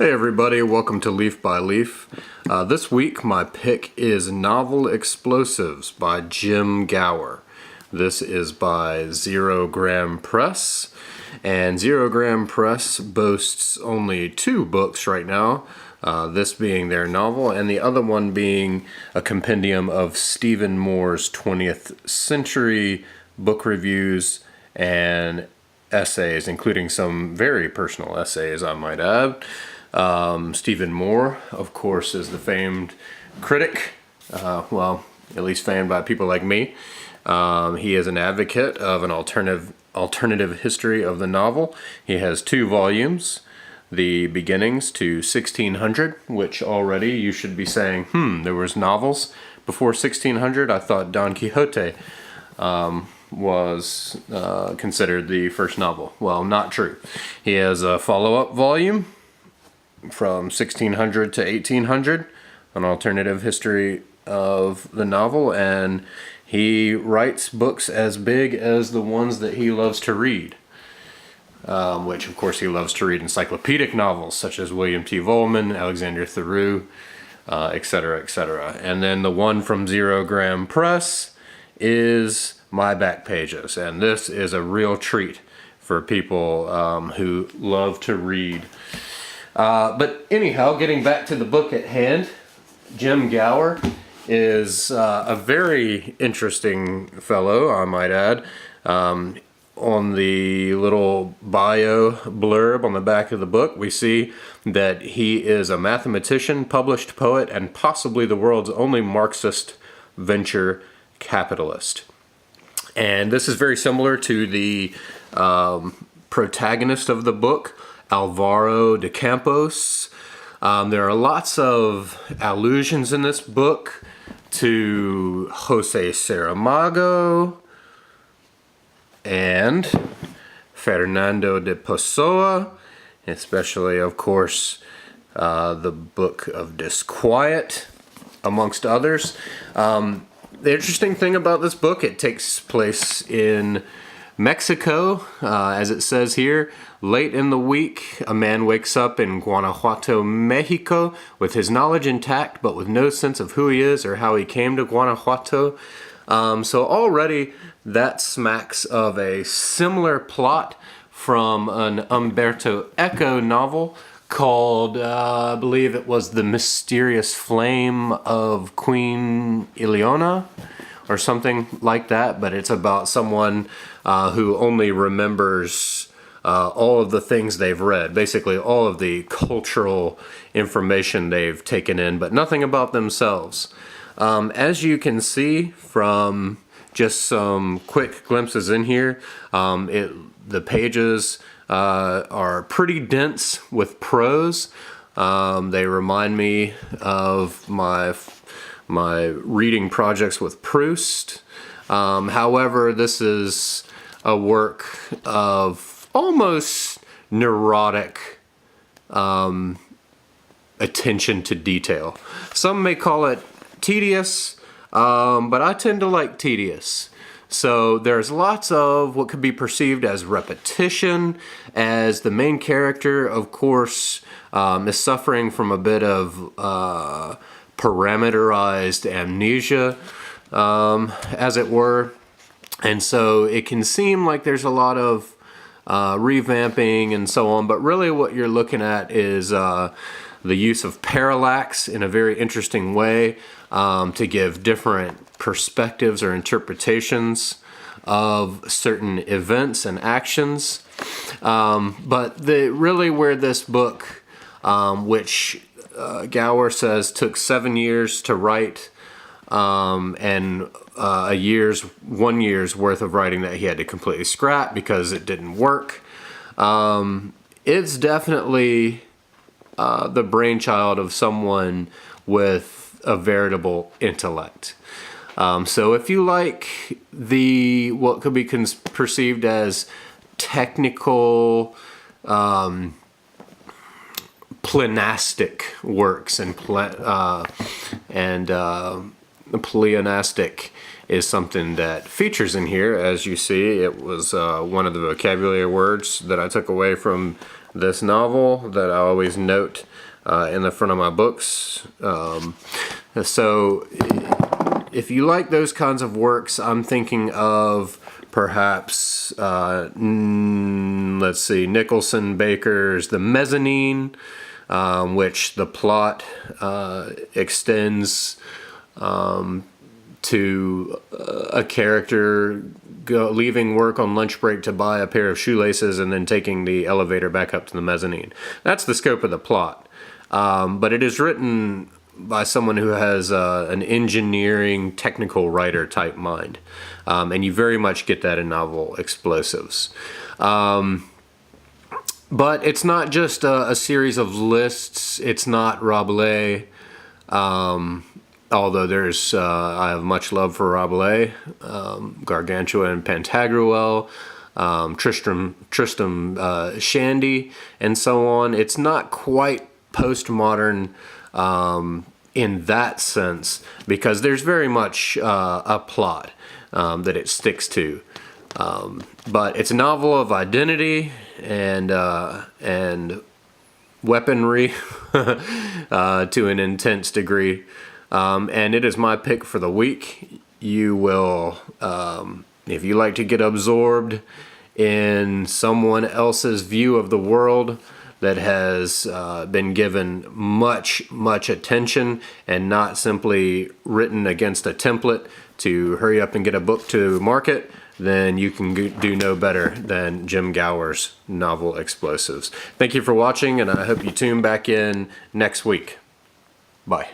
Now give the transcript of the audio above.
Hey everybody, welcome to Leaf by Leaf. This week my pick is Novel Explosives by Jim Gauer. This is by Zerogram Press, and Zerogram Press boasts only 2 books right now, this being their novel and the other one being a compendium of Stephen Moore's 20th century book reviews and essays, including some very personal essays, I might add. Stephen Moore, of course, is the famed critic, well, at least famed by people like me. He is an advocate of an alternative history of the novel. He has 2 volumes, The Beginnings to 1600, which already you should be saying, there was novels before 1600? I thought Don Quixote was considered the first novel. Well, not true. He has a follow-up volume from 1600 to 1800, an alternative history of the novel, and he writes books as big as the ones that he loves to read, which of course he loves to read encyclopedic novels such as William T. Vollmann, Alexander Theroux, etc., etc. And then the one from Zerogram Press is My Back Pages, and this is a real treat for people who love to read. But anyhow, getting back to the book at hand, Jim Gauer is a very interesting fellow, I might add. On the little bio blurb on the back of the book, we see that he is a mathematician, published poet, and possibly the world's only Marxist venture capitalist. And this is very similar to the protagonist of the book, Alvaro de Campos. There are lots of allusions in this book to Jose Saramago and Fernando de Pessoa, especially, of course, the Book of Disquiet, amongst others. The interesting thing about this book, it takes place in Mexico, as it says here. Late in the week, a man wakes up in Guanajuato, Mexico, with his knowledge intact, but with no sense of who he is or how he came to Guanajuato. So already that smacks of a similar plot from an Umberto Eco novel called, I believe it was The Mysterious Flame of Queen Ileana, or something like that, but it's about someone who only remembers all of the things they've read, basically all of the cultural information they've taken in, but nothing about themselves. As you can see from just some quick glimpses in here, the pages are pretty dense with prose. They remind me of my reading projects with Proust. However, this is a work of almost neurotic attention to detail. Some may call it tedious, but I tend to like tedious. So there's lots of what could be perceived as repetition, as the main character, of course, is suffering from a bit of parameterized amnesia, as it were. And so it can seem like there's a lot of revamping and so on, but really what you're looking at is the use of parallax in a very interesting way to give different perspectives or interpretations of certain events and actions. But really where this book, which Gauer says took 7 years to write, and 1 year's worth of writing that he had to completely scrap because it didn't work. It's definitely the brainchild of someone with a veritable intellect. So if you like what could be perceived as technical, pleonastic works, and pleonastic is something that features in here. As you see, it was one of the vocabulary words that I took away from this novel that I always note in the front of my books. So if you like those kinds of works, I'm thinking of perhaps, let's see, Nicholson Baker's The Mezzanine, which the plot extends to a character leaving work on lunch break to buy a pair of shoelaces and then taking the elevator back up to the mezzanine. That's the scope of the plot. But it is written by someone who has an engineering, technical writer type mind. And you very much get that in novel Explosives. But it's not just a series of lists. It's not Rabelais. Although there's, I have much love for Rabelais, Gargantua and Pantagruel, Tristram Shandy, and so on. It's not quite postmodern in that sense, because there's very much a plot that it sticks to. But it's a novel of identity and weaponry to an intense degree. And it is my pick for the week. You will, if you like to get absorbed in someone else's view of the world that has been given much attention and not simply written against a template to hurry up and get a book to market, then you can do no better than Jim Gauer's novel Explosives. Thank you for watching, and I hope you tune back in next week. Bye.